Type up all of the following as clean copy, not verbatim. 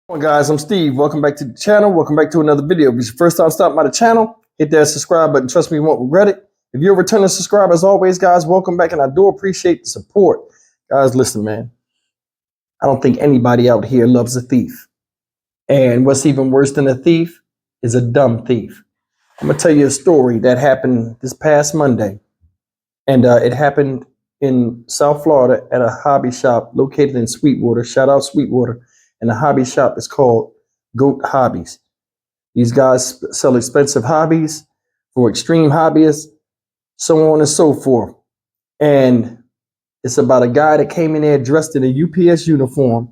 Hey guys, I'm Steve. Welcome back to the channel. Welcome back to another video. If it's your first time stopping by the channel, hit that subscribe button. Trust me, you won't regret it. If you're a returning subscriber, as always, guys, welcome back, and I do appreciate the support. Guys, listen, man. I don't think anybody out here loves a thief. And what's even worse than a thief is a dumb thief. I'm going to tell you a story that happened this past Monday. And it happened in South Florida at a hobby shop located in Sweetwater. Shout out Sweetwater. And the hobby shop is called Goat Hobbies. These guys sell expensive hobbies for extreme hobbyists, so on and so forth. And it's about a guy that came in there dressed in a UPS uniform,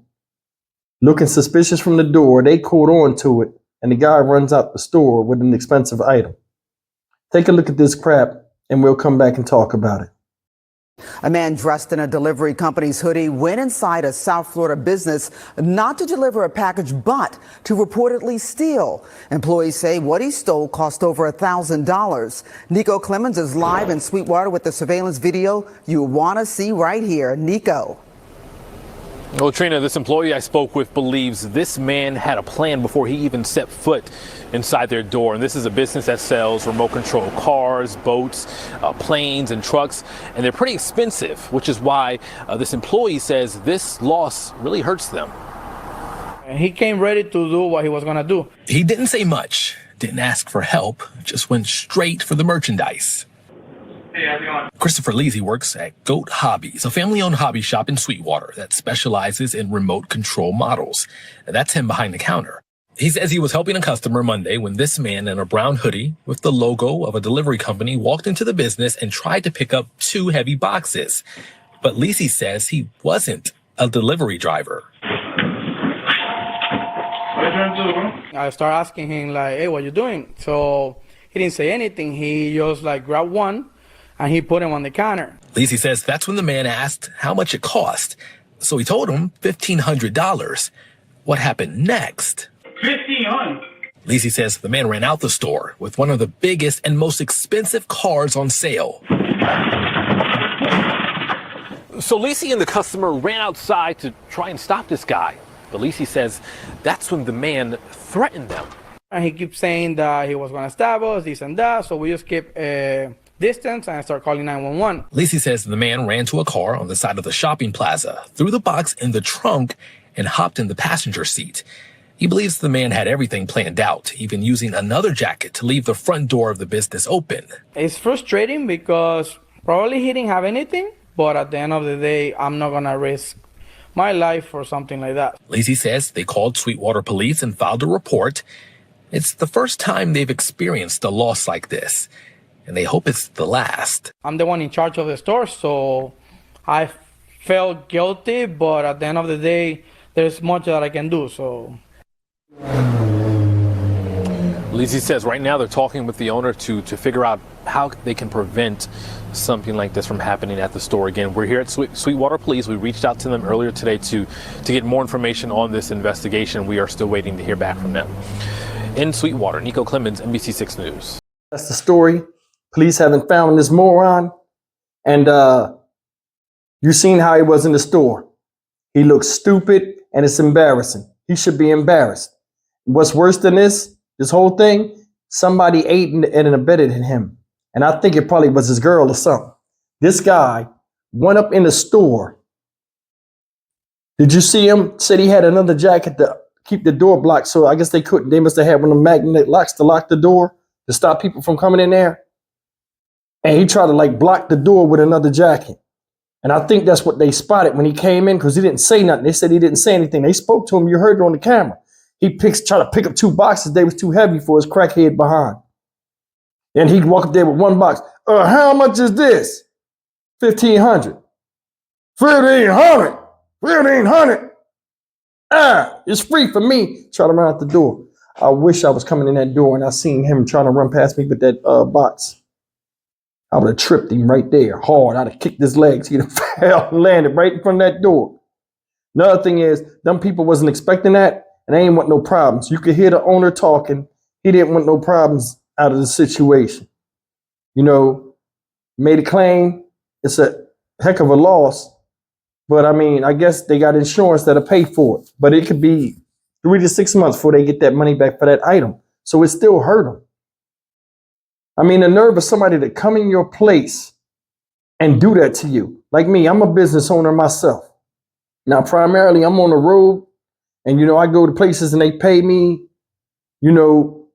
looking suspicious from the door. They caught on to it, and the guy runs out the store with an expensive item. Take a look at this crap, and we'll come back and talk about it. A man dressed in a delivery company's hoodie went inside a South Florida business not to deliver a package, but to reportedly steal. Employees say what he stole cost over $1,000. Nico Clemens is live in Sweetwater with the surveillance video you want to see right here. Nico. Well, Trina, this employee I spoke with believes this man had a plan before he even set foot inside their door. And this is a business that sells remote control cars, boats, planes, and trucks. And they're pretty expensive, which is why this employee says this loss really hurts them. And he came ready to do what he was going to do. He didn't say much, didn't ask for help, just went straight for the merchandise. Hey, how's it going? Christopher Leasy works at Goat Hobbies, a family-owned hobby shop in Sweetwater that specializes in remote control models. And that's him behind the counter. He says he was helping a customer Monday when this man in a brown hoodie with the logo of a delivery company walked into the business and tried to pick up 2 heavy boxes. But Leasy says he wasn't a delivery driver. I started asking him, like, hey, what you doing? So he didn't say anything. He just, grabbed one, and he put him on the counter. Leasy says that's when the man asked how much it cost. So he told him $1,500. What happened next? $1,500. Leasy says the man ran out the store with one of the biggest and most expensive cars on sale. So Leasy and the customer ran outside to try and stop this guy. But Leasy says that's when the man threatened them. And he kept saying that he was going to stab us, this and that. So we just kept distance and start calling 911. Leasy says the man ran to a car on the side of the shopping plaza, threw the box in the trunk, and hopped in the passenger seat. He believes the man had everything planned out, even using another jacket to leave the front door of the business open. It's frustrating because probably he didn't have anything, but at the end of the day, I'm not going to risk my life for something like that. Leasy says they called Sweetwater police and filed a report. It's the first time they've experienced a loss like this, and they hope it's the last. I'm the one in charge of the store, so I felt guilty, but at the end of the day, there's much that I can do, so. Leasy says right now they're talking with the owner to figure out how they can prevent something like this from happening at the store again. We're here at Sweetwater Police. We reached out to them earlier today to get more information on this investigation. We are still waiting to hear back from them. In Sweetwater, Nico Clemens, NBC6 News. That's the story. Police haven't found this moron. And you've seen how he was in the store. He looks stupid, and it's embarrassing. He should be embarrassed. What's worse than this whole thing, somebody ate and abetted him. And I think it probably was his girl or something. This guy went up in the store. Did you see him? Said he had another jacket to keep the door blocked. So I guess they couldn't. They must have had one of the magnet locks to lock the door to stop people from coming in there. And he tried to block the door with another jacket. And I think that's what they spotted when he came in, because he didn't say nothing. They said he didn't say anything. They spoke to him. You heard it on the camera. He tried to pick up 2 boxes. They was too heavy for his crackhead behind. And he'd walk up there with 1 box. How much is this? $1,500. $1,500. $1,500. It's free for me. Try to run out the door. I wish I was coming in that door and I seen him trying to run past me with that box. I would have tripped him right there hard. I'd have kicked his legs. He'd have fell and landed right in front of that door. Another thing is, them people wasn't expecting that, and they ain't want no problems. You could hear the owner talking. He didn't want no problems out of the situation. You know, made a claim. It's a heck of a loss. But I mean, I guess they got insurance that'll pay for it. But it could be 3 to 6 months before they get that money back for that item. So it still hurt them. I mean, the nerve of somebody to come in your place and do that to you. Like me, I'm a business owner myself. Now, primarily, I'm on the road, and, I go to places and they pay me,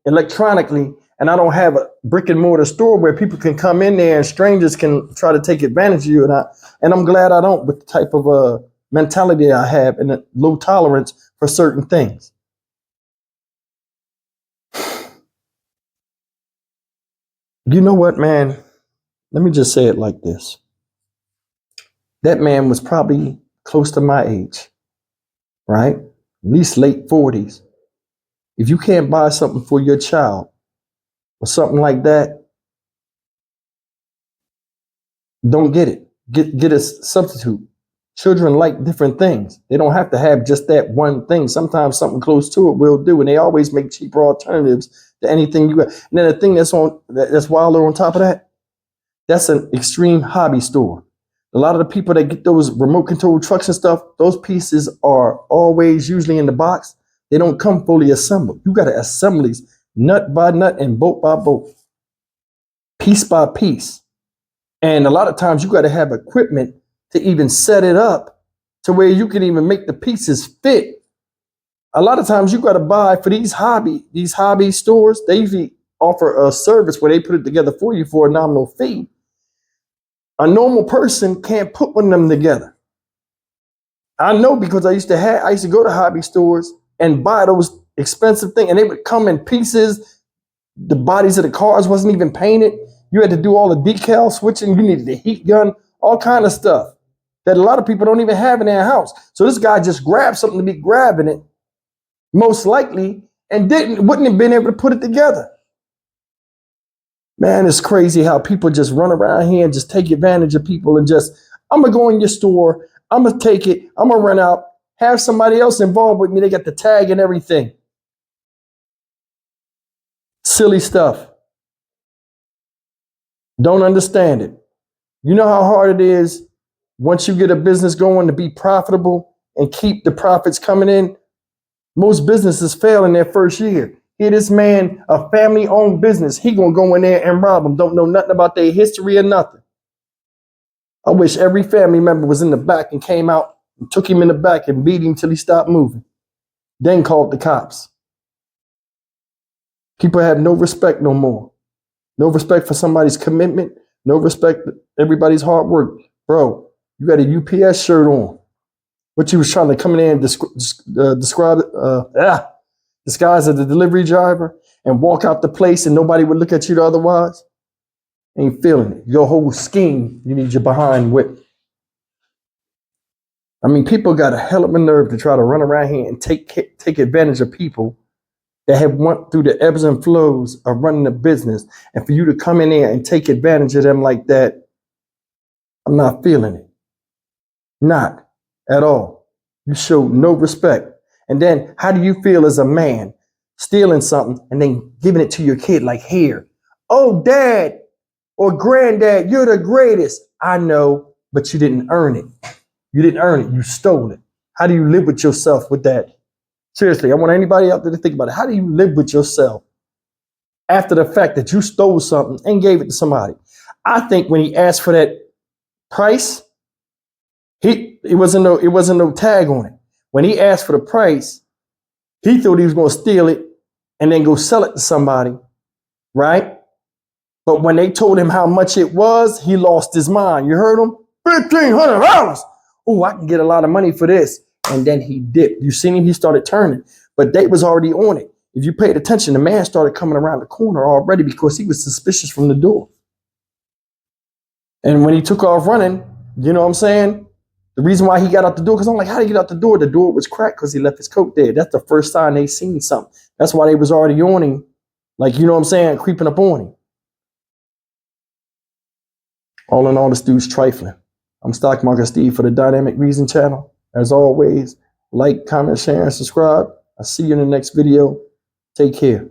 electronically, and I don't have a brick and mortar store where people can come in there and strangers can try to take advantage of you. And I'm glad I don't, with the type of mentality I have and a low tolerance for certain things. You know what, man? Let me just say it like this. That man was probably close to my age, right? At least late 40s. If you can't buy something for your child or something like that, don't get it. Get a substitute. Children like different things. They don't have to have just that one thing. Sometimes something close to it will do, and they always make cheaper alternatives to anything you got. And then the thing that's wilder on top of that, that's an extreme hobby store. A lot of the people that get those remote control trucks and stuff, those pieces are always usually in the box. They don't come fully assembled. You got to assemble these nut by nut and bolt by bolt, piece by piece. And a lot of times you got to have equipment to even set it up to where you can even make the pieces fit. A lot of times you got to buy for these hobby stores. They usually offer a service where they put it together for you for a nominal fee. A normal person can't put one of them together. I know, because I used to go to hobby stores and buy those expensive things, and they would come in pieces. The bodies of the cars wasn't even painted. You had to do all the decal switching. You needed a heat gun, all kind of stuff that a lot of people don't even have in their house. So this guy just grabbed something to be grabbing it, most likely, and wouldn't have been able to put it together. Man, it's crazy how people just run around here and just take advantage of people and just, I'm going to go in your store, I'm going to take it, I'm going to run out, have somebody else involved with me. They got the tag and everything. Silly stuff. Don't understand it. You know how hard it is once you get a business going to be profitable and keep the profits coming in? Most businesses fail in their first year. Here, this man, a family-owned business, he gonna go in there and rob them. Don't know nothing about their history or nothing. I wish every family member was in the back and came out and took him in the back and beat him till he stopped moving. Then called the cops. People have no respect no more. No respect for somebody's commitment. No respect for everybody's hard work. Bro, you got a UPS shirt on. What you was trying to come in there and disguise as a delivery driver and walk out the place and nobody would look at you otherwise? Ain't feeling it. Your whole scheme, you need your behind whipped. I mean, people got a hell of a nerve to try to run around here and take advantage of people that have went through the ebbs and flows of running a business. And for you to come in there and take advantage of them like that, I'm not feeling it. Not at all. You show no respect. And then how do you feel as a man stealing something and then giving it to your kid like, here, oh, dad or granddad, you're the greatest. I know, but you didn't earn it. You didn't earn it. You stole it. How do you live with yourself with that? Seriously, I want anybody out there to think about it. How do you live with yourself after the fact that you stole something and gave it to somebody? I think when he asked for that price, it wasn't no tag on it. When he asked for the price, he thought he was going to steal it and then go sell it to somebody, right? But when they told him how much it was, he lost his mind. You heard him? $1,500. Oh, I can get a lot of money for this. And then he dipped. You seen him? He started turning. But they was already on it. If you paid attention, the man started coming around the corner already because he was suspicious from the door. And when he took off running, you know what I'm saying? The reason why he got out the door, because I'm like, how did he get out the door? The door was cracked because he left his coat there. That's the first sign they seen something. That's why they was already on him. Like, you know what I'm saying? Creeping up on him. All in all, this dude's trifling. I'm Stock Market Steve for the Dynamic Reason channel. As always, like, comment, share, and subscribe. I'll see you in the next video. Take care.